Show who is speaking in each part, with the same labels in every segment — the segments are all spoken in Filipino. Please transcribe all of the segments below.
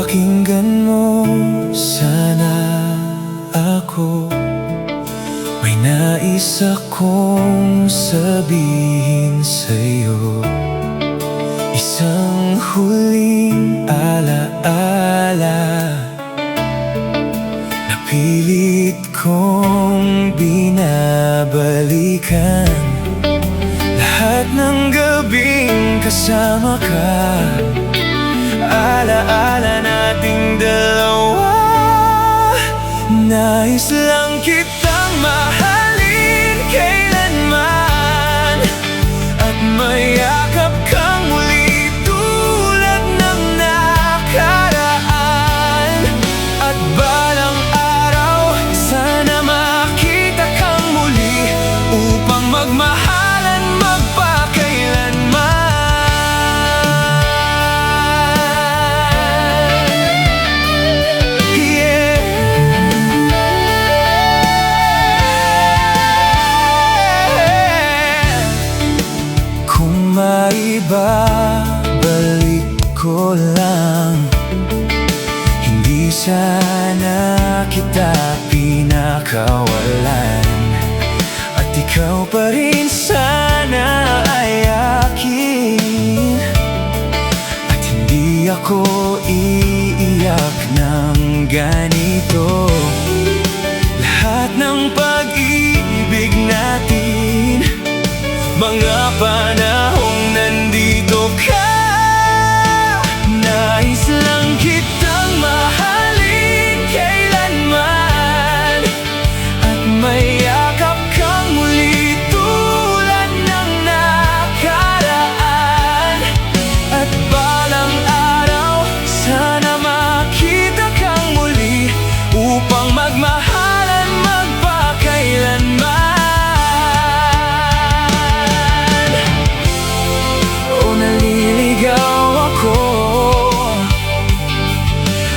Speaker 1: Pakinggan mo sana ako. May nais akong sabihin sa'yo, isang huling alaala na pilit kong binabalikan. Lahat ng gabing kasama ka, alaala nating dalawa. Nais lang kitang mahalin kailanman, at mayakap kang muli tulad ng nakaraan. At balang araw, sana makita kang muli upang magmahalan magpakailanman. Maibabalik ko lang, hindi sana kita pinakawalan, at ikaw pa rin sana ay akin. At hindi ako iiyak ng ganito. Lahat ng pag-ibig natin, mga panahong nandito ka. Nais lang kitang mahalin kailanman, at mayakap kang muli tulad ng nakaraan. At balang araw, sana makita kang muli upang magmahalan magpakailanman.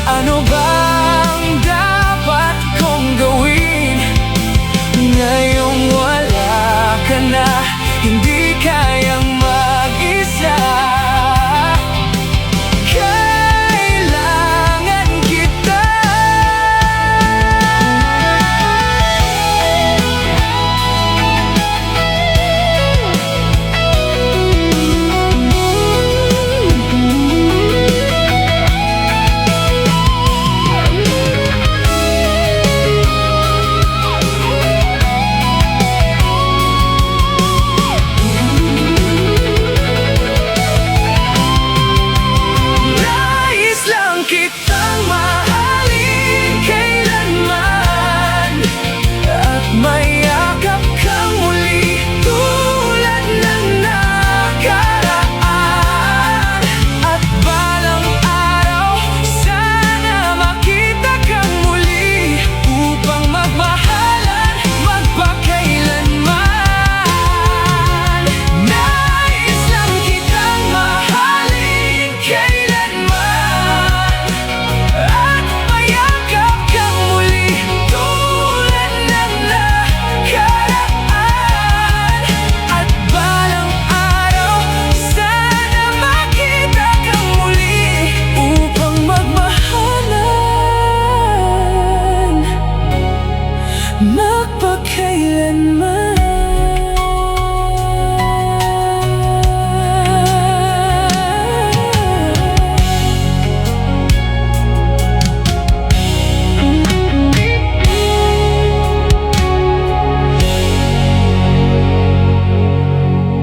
Speaker 1: Ano bang dapat kong gawin ngayong wala ka na, hindi kayang mag-isa? Kailangan kita. Kitang mahalin kailanman, at mayakap kang muli tulad ng nakaraan. At balang araw, sana makita kang muli upang magmahalan magpakailanman. Nais lang kitang mahalin kailanman, at mayakap kang muli tulad ng nakaraan. At balang araw, sana makita kang muli upang magmahalan magpakailanman.